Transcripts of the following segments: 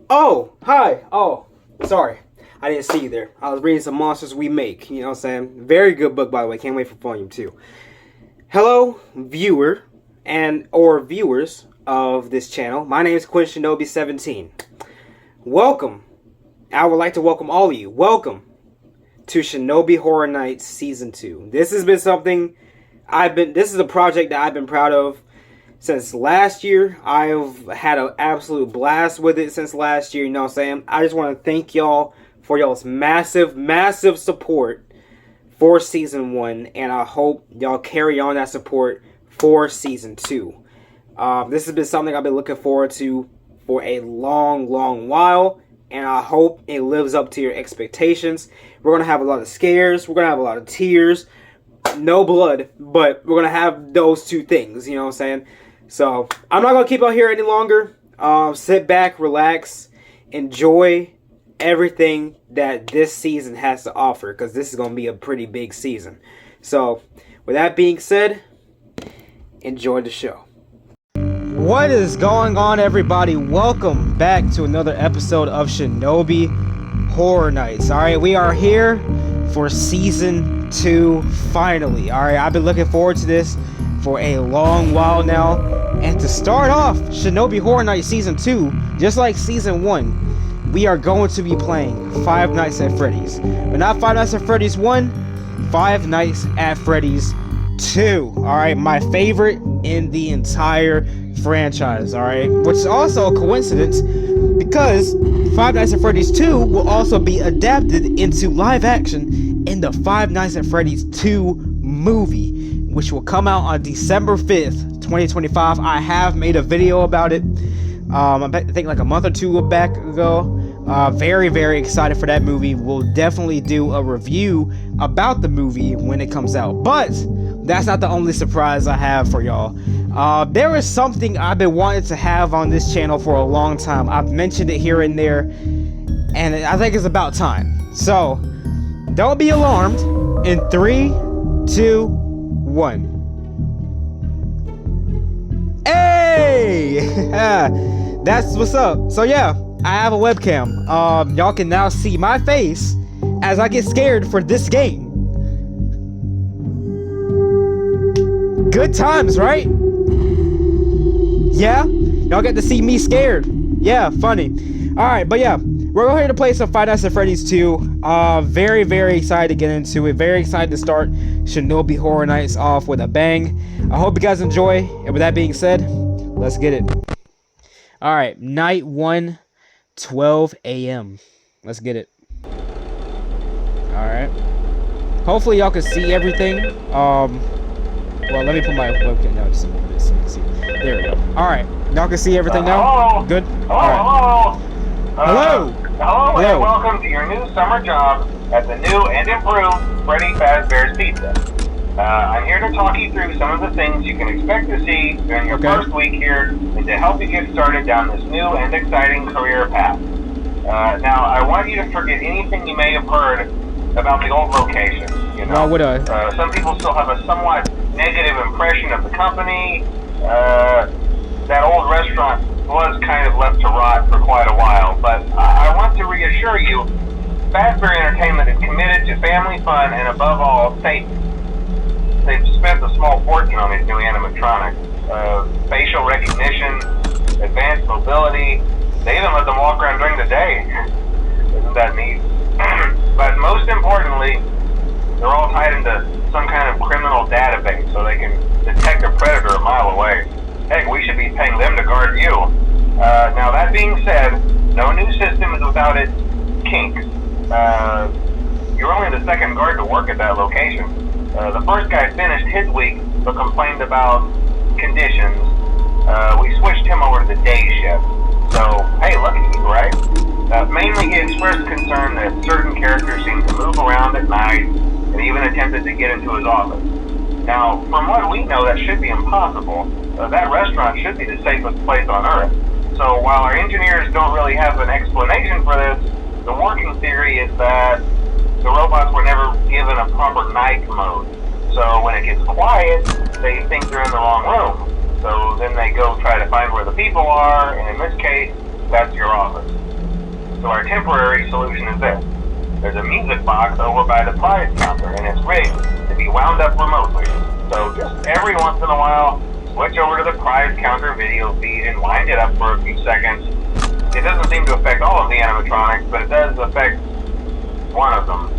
Oh, hi. Oh, sorry. I didn't see you there. I was reading some Monsters We Make. You know what I'm saying? Very good book, by the way. Can't wait for volume 2. Hello, viewer or viewers of this channel. My name is QuinnShinobi17. Welcome. I would like to welcome all of you. Welcome to Shinobi Horror Nights Season 2. This has been something this is a project that I've been proud of since last year. I've had an absolute blast with it since last year, you know what I'm saying? I just want to thank y'all for y'all's massive support for Season 1, and I hope y'all carry on that support for Season 2. This has been something I've been looking forward to for a long while, and I hope it lives up to your expectations. We're going to have a lot of scares, we're going to have a lot of tears, no blood, but we're going to have those two things, you know what I'm saying? So, I'm not going to keep out here any longer. Sit back, relax, enjoy everything that this season has to offer, because this is going to be a pretty big season. So, with that being said, enjoy the show. What is going on, everybody? Welcome back to another episode of Shinobi Horror Nights. Alright, we are here for Season 2 finally. Alright, I've been looking forward to this for a long while now. And to start off Shinobi Horror Nights Season 2, just like Season 1, we are going to be playing Five Nights at Freddy's. But not Five Nights at Freddy's 1, Five Nights at Freddy's 2. Alright, my favorite in the entire franchise, alright? Which is also a coincidence because Five Nights at Freddy's 2 will also be adapted into live action in the Five Nights at Freddy's 2 movie, which will come out on December 5th, 2025. I have made a video about it, I think like a month or two back ago. Very excited for that movie. We'll definitely do a review about the movie when it comes out. But that's not the only surprise I have for y'all. There is something I've been wanting to have on this channel for a long time. I've mentioned it here and there, and I think it's about time. So, don't be alarmed. In 3, 2, 1. Hey! That's what's up. So yeah, I have a webcam. Y'all can now see my face as I get scared for this game. Good times, right? Yeah? Y'all get to see me scared. Yeah, funny. Alright, but yeah, we're going to play some Five Nights at Freddy's 2. Very excited to get into it. Very excited to start Shinobi Horror Nights off with a bang. I hope you guys enjoy. And with that being said, let's get it. Alright, night 1, 12 a.m. Let's get it. Alright. Hopefully y'all can see everything. Well, let me put my webcam down just a little bit so you can see. There we go. Alright, y'all can see everything now? Hello? Good? Hello? Hello? Hello, and welcome to your new summer job at the new and improved Freddy Fazbear's Pizza. I'm here to talk you through some of the things you can expect to see during your first week here and to help you get started down this new and exciting career path. Now, I want you to forget anything you may have heard about the old location. You know, Why would I? Some people still have a somewhat negative impression of the company. That old restaurant was kind of left to rot for quite a while, but I want to reassure you, Fazbear Entertainment is committed to family fun and above all, safety. They've spent a small fortune on these new animatronics. Facial recognition, advanced mobility, they even let them walk around during the day. Isn't that neat? But most importantly, they're all tied into some kind of criminal database so they can detect a predator a mile away. Heck, we should be paying them to guard you. Now that being said, no new system is without its kinks. You're only the second guard to work at that location. The first guy finished his week but complained about conditions. We switched him over to the day shift. So, hey, lucky you, right? Mainly he expressed concern that certain characters seem to move around at night and even attempted to get into his office. Now, from what we know, that should be impossible. That restaurant should be the safest place on Earth. So while our engineers don't really have an explanation for this, the working theory is that the robots were never given a proper night mode. So when it gets quiet, they think they're in the wrong room. So then they go try to find where the people are, and in this case, that's your office. So our temporary solution is this. There's a music box over by the prize counter, and it's rigged to be wound up remotely. So just every once in a while, switch over to the prize counter video feed and wind it up for a few seconds. It doesn't seem to affect all of the animatronics, but it does affect one of them.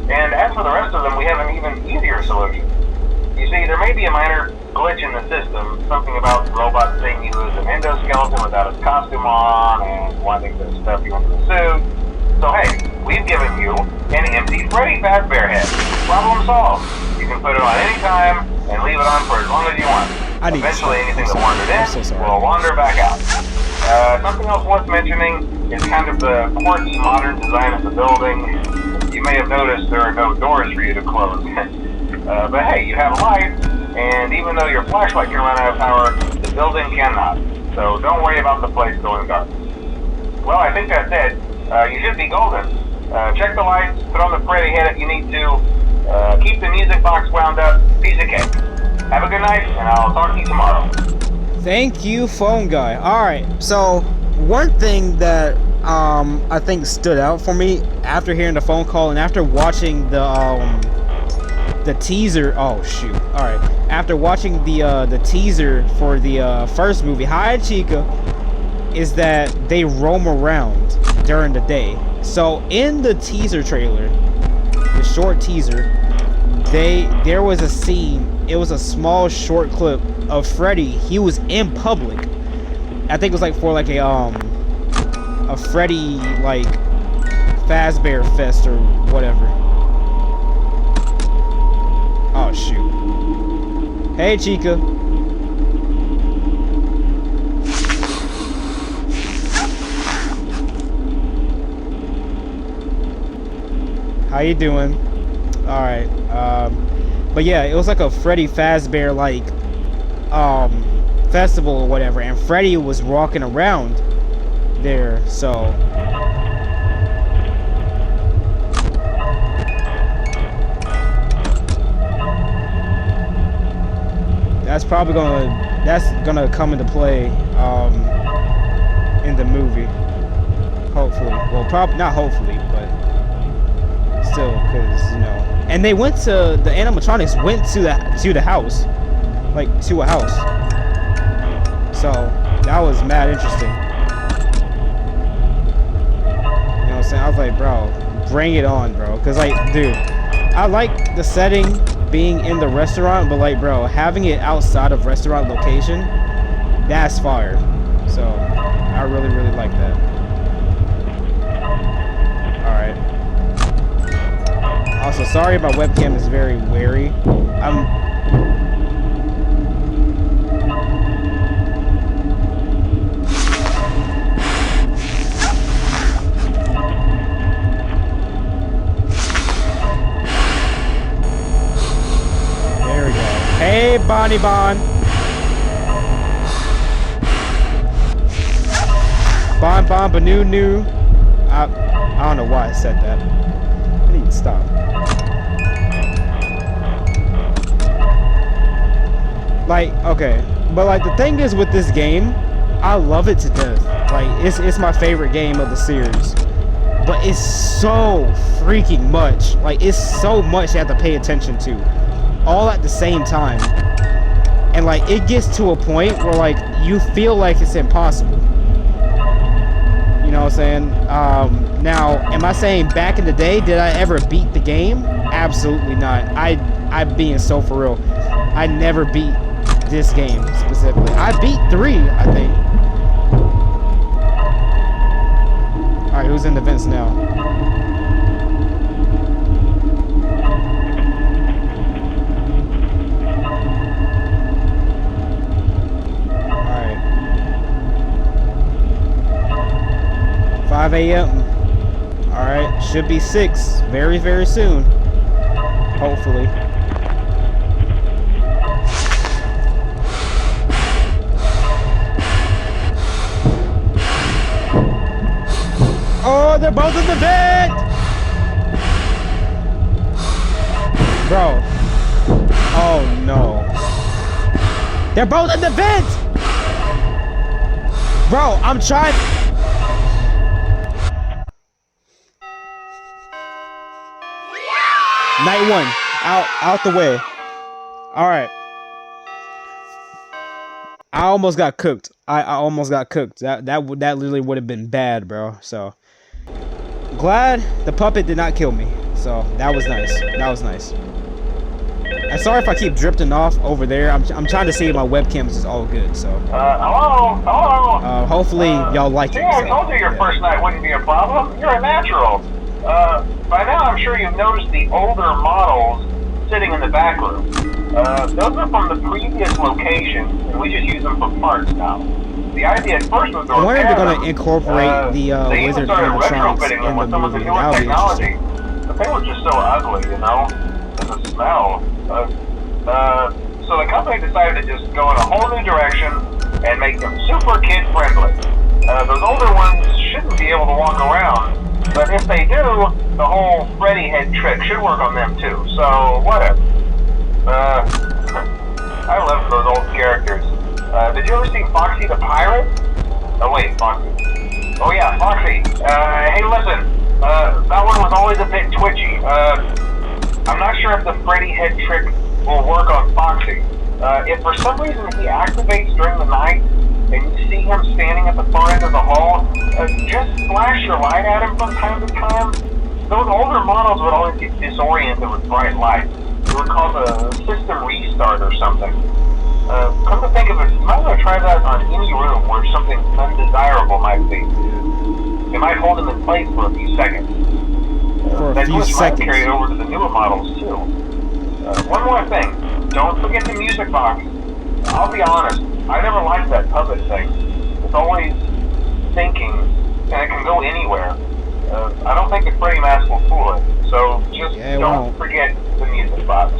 And as for the rest of them, we have an even easier solution. You see, there may be a minor glitch in the system, something about the robot seeing you as an endoskeleton without its costume on and wanting to stuff you into the suit. So hey, we've given you an empty Freddy Fazbear head. Problem solved. You can put it on any time and leave it on for as long as you want. Eventually anything that wandered in will wander back out. Something else worth mentioning is kind of the quirky modern design of the building. You may have noticed there are no doors for you to close. But hey, you have a light, and even though your flashlight can run out of power, the building cannot. So don't worry about the place going dark. Well, I think that's it. You should be golden. Check the lights, put on the Freddy head if you need to. Keep the music box wound up. Piece of cake. Have a good night, and I'll talk to you tomorrow. Thank you, phone guy. Alright, so one thing that I think stood out for me after hearing the phone call and after watching the teaser. Oh shoot! All right, after watching the teaser for the first movie, Hi Chica, is that they roam around during the day. So in the teaser trailer, the short teaser, there was a scene. It was a small short clip of Freddy. He was in public. I think it was like for like a Freddy like Fazbear Fest or whatever. Oh shoot. Hey Chica. How you doing? Alright, but yeah, it was like a Freddy Fazbear like festival or whatever, and Freddy was walking around there, so that's probably gonna come into play in the movie, hopefully. Well, probably not hopefully, but still, because you know. And they went to the animatronics went to the house, like to a house. So that was mad interesting. You know what I'm saying? I was like, bro, bring it on, bro. Cause like, dude, I like the setting being in the restaurant, but like, bro, having it outside of restaurant location, that's fire. So I really like that. Alright. Also, sorry my webcam is very wary. There we go. Hey, Bonnie Bon. Bon Banu New. I don't know why I said that. I need to stop. Like, okay, but like the thing is with this game, I love it to death. Like, it's my favorite game of the series, but it's so freaking much. Like, it's so much you have to pay attention to, all at the same time. And like, it gets to a point where like you feel like it's impossible. You know what I'm saying? Now, am I saying back in the day, did I ever beat the game? Absolutely not. I'm being so for real. I never beat this game specifically. I beat 3, I think. Alright, who's in the vents now? Alright. 5 a.m. Alright, should be 6 very soon. Hopefully. Oh, they're both in the vent! Bro. Oh, no. They're both in the vent! Bro, I'm trying. Night 1, out the way. All right. I almost got cooked. I almost got cooked. That literally would have been bad, bro. So glad the puppet did not kill me. So that was nice. That was nice. I'm sorry if I keep drifting off over there. I'm trying to see if my webcam is all good. So hello. Hopefully y'all like it. Yeah, I told you your first night wouldn't be a problem. You're a natural. By now I'm sure you've noticed the older models sitting in the back room. Those are from the previous location, and we just use them for parts now. The idea at first was to I wonder if they're repair going to incorporate the they even Wizard started animatronics retrofitting them in with the some of the movie. newer That would be technology. interesting. The thing was just so ugly, you know? And the smell. So the company decided to just go in a whole new direction and make them super kid-friendly. Those older ones shouldn't be able to walk around, but if they do, the whole Freddy head trick should work on them too, so whatever. I love those old characters. Did you ever see Foxy the Pirate? Oh wait, Foxy. Oh yeah, Foxy. Hey listen, that one was always a bit twitchy. I'm not sure if the Freddy head trick will work on Foxy. If for some reason he activates during the night, and you see him standing at the far end of the hall, just flash your light at him from time to time. Those older models would always get disoriented with bright light. It would cause a system restart or something. Come to think of it, you might want to try that on any room where something undesirable might be. It might hold him in place for a few seconds. For a few seconds. Might carry it over to the newer models too. One more thing, don't forget the music box. I'll be honest, I never liked that puppet thing. It's always thinking, and it can go anywhere. I don't think the Freddy mask will fool it, so just don't forget the music box.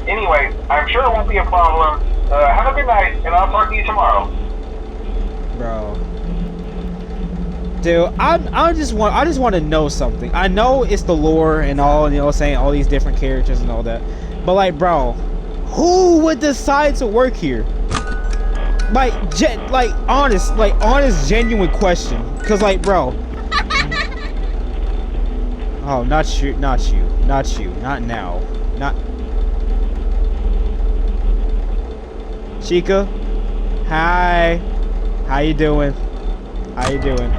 Anyway, I'm sure it won't be a problem. Have a good night, and I'll talk to you tomorrow. Bro. Dude, I just want to know something. I know it's the lore and all, you know, saying all these different characters and all that. But like, bro, who would decide to work here? Like, honest, genuine question. Cause like, bro. Oh, not you, not now, not. Chica, hi. How you doing? How you doing?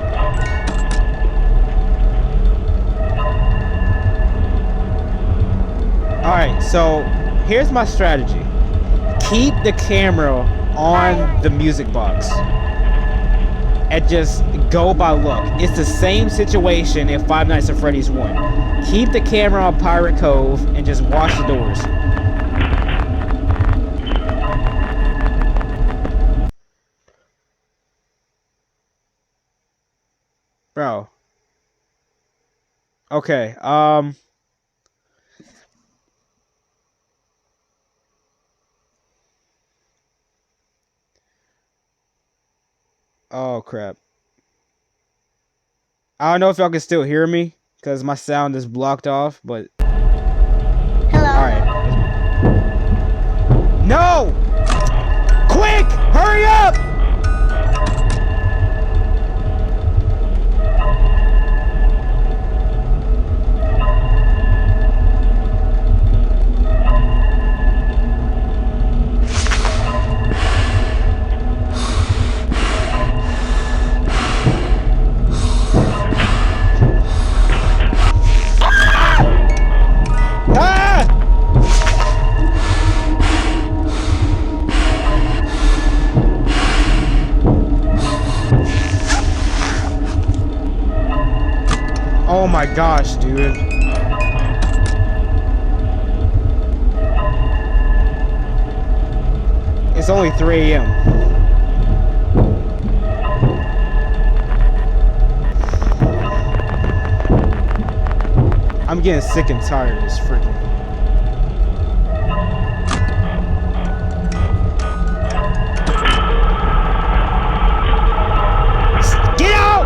Alright, so here's my strategy. Keep the camera on the music box and just go by luck. It's the same situation in Five Nights at Freddy's 1. Keep the camera on Pirate Cove and just watch the doors. Bro. Okay, oh crap. I don't know if y'all can still hear me because my sound is blocked off, but Hello. Alright. No! Quick! Hurry up! Oh my gosh, dude. It's only 3 a.m. I'm getting sick and tired of this freaking. Get out!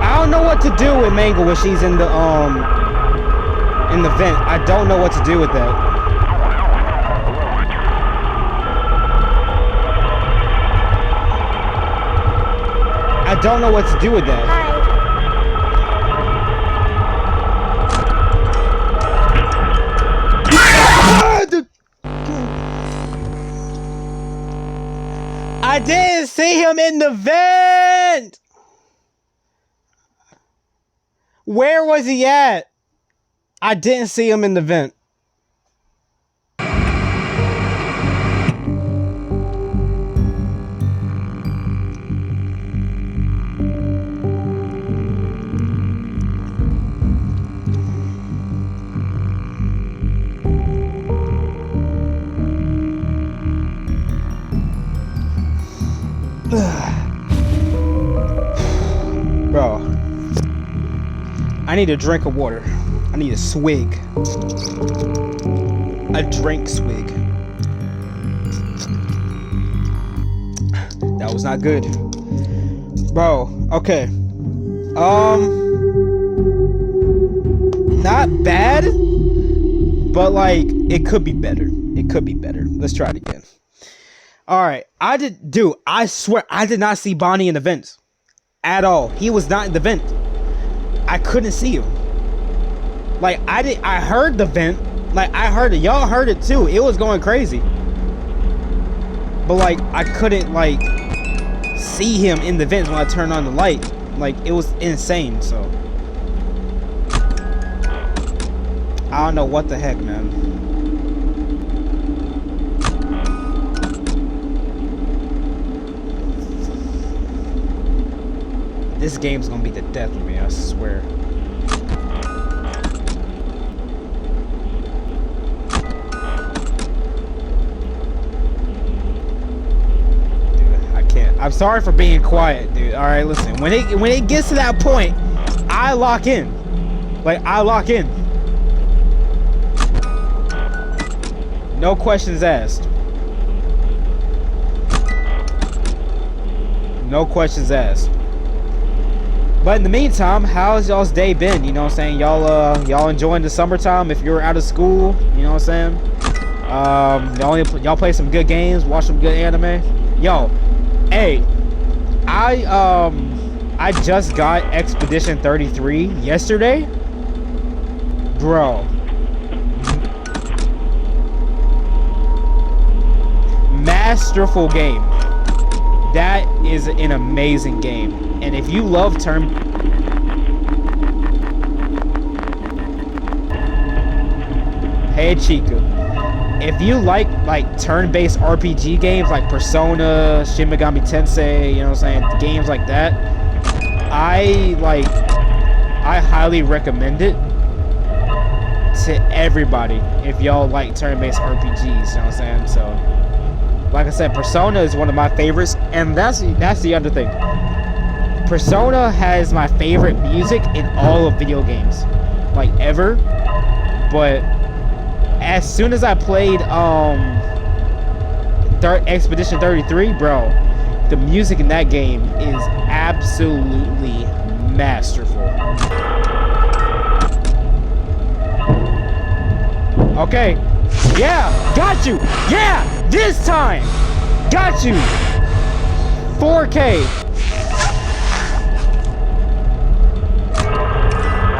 I don't know what to do with Mangle when she's in the vent. I don't know what to do with that. I don't know what to do with that. Hi. I didn't see him in the vent. Where was he at? I didn't see him in the vent. Bro, I need a drink of water. I need a swig. A drink swig. That was not good. Bro, okay. Not bad, but like, it could be better. It could be better. Let's try it again. Alright, I swear, I did not see Bonnie in the vents. At all. He was not in the vent. I couldn't see him. Like, I heard the vent. Like, I heard it. Y'all heard it too. It was going crazy. But like, I couldn't like see him in the vents when I turned on the light. Like, it was insane, so. I don't know what the heck, man. This game's gonna be the death of me, I swear. Dude, I can't. I'm sorry for being quiet, dude. Alright, listen. When it gets to that point, I lock in. Like, I lock in. No questions asked. No questions asked. But in the meantime, how's y'all's day been? You know what I'm saying? Y'all enjoying the summertime if you're out of school, you know what I'm saying? Y'all play some good games, watch some good anime. Yo, hey, I just got Expedition 33 yesterday. Bro. Masterful game. That is an amazing game. And if you love Hey Chica. If you like turn-based RPG games like Persona, Shin Megami Tensei, you know what I'm saying, games like that, I highly recommend it to everybody if y'all like turn-based RPGs, you know what I'm saying? So, like I said, Persona is one of my favorites, and that's the other thing. Persona has my favorite music in all of video games, like ever. But as soon as I played Expedition 33, bro, the music in that game is absolutely masterful. Okay, yeah, got you. Yeah, this time, got you. 4K.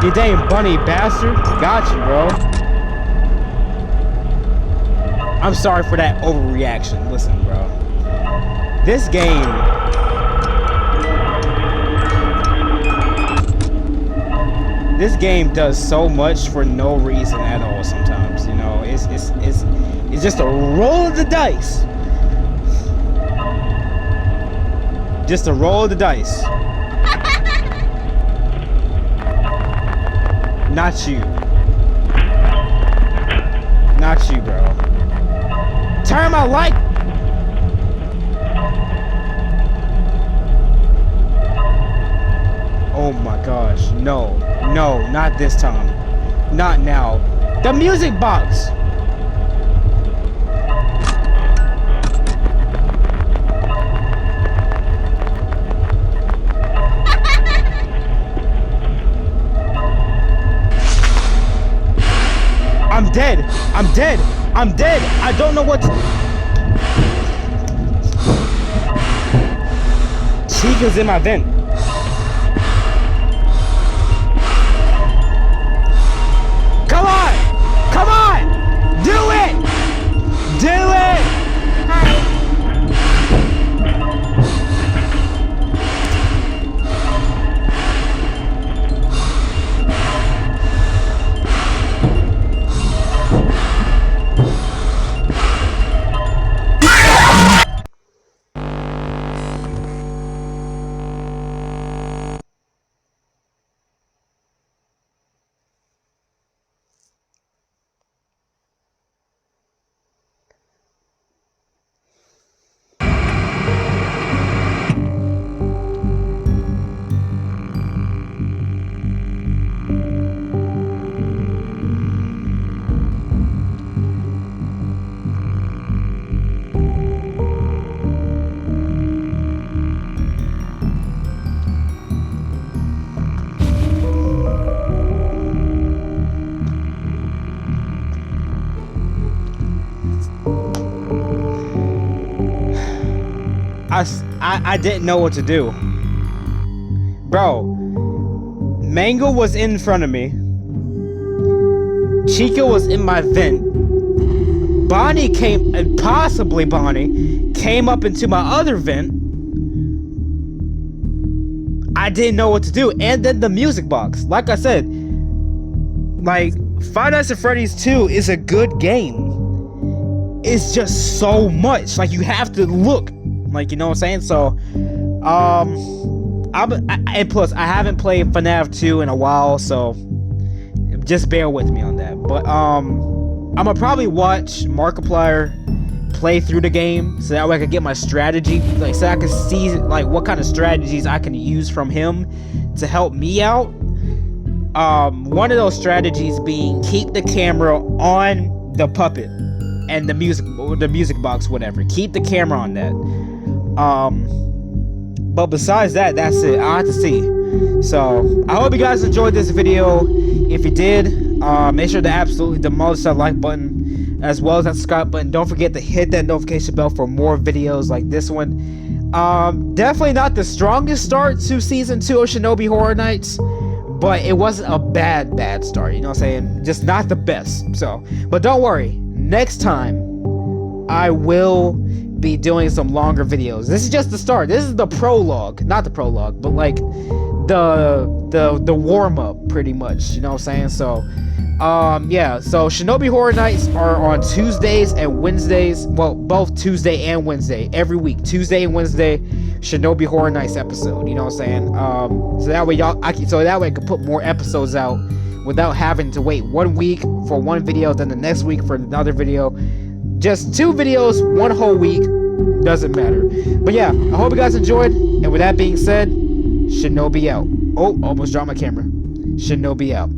You dang bunny bastard. Got you, bro. I'm sorry for that overreaction. Listen, bro. This game. This game does so much for no reason at all sometimes, you know. It's just a roll of the dice. Just a roll of the dice. Not you. Not you, bro. Turn my light. Oh my gosh. No. No, not this time. Not now. The music box. I'm dead. I'm dead. I'm dead. I don't know what to... Chica's in my vent. I didn't know what to do. Bro, Mango was in front of me. Chica was in my vent. Bonnie came, and possibly Bonnie, came up into my other vent. I didn't know what to do. And then the music box. Like I said, like, Five Nights at Freddy's 2 is a good game. It's just so much. Like, you have to look. Like, you know what I'm saying? So, and plus, I haven't played FNAF 2 in a while, so just bear with me on that. But, I'm gonna probably watch Markiplier play through the game, so that way I can get my strategy, like, so I can see, like, what kind of strategies I can use from him to help me out. One of those strategies being keep the camera on the puppet and the music box, whatever. Keep the camera on that. But besides that, that's it. I'll have to see. So I hope you guys enjoyed this video. If you did, make sure to absolutely demolish that like button as well as that subscribe button. Don't forget to hit that notification bell for more videos like this one. Definitely not the strongest start to season 2 of Shinobi Horror Nights, but it wasn't a bad start, you know what I'm saying? Just not the best. So, but don't worry, next time I will be doing some longer videos. This is just the start. This is the prologue, not the prologue, but like the warm-up pretty much, you know what I'm saying? So yeah, so Shinobi Horror Nights are on Tuesdays and Wednesdays. Well, both Tuesday and Wednesday every week. Tuesday and Wednesday, Shinobi Horror Nights episode, you know what I'm saying? So that way I can put more episodes out without having to wait 1 week for one video, then the next week for another video. Just 2 videos, 1 whole week, doesn't matter. But yeah, I hope you guys enjoyed, and with that being said, Shinobi out. Oh, almost dropped my camera. Shinobi out.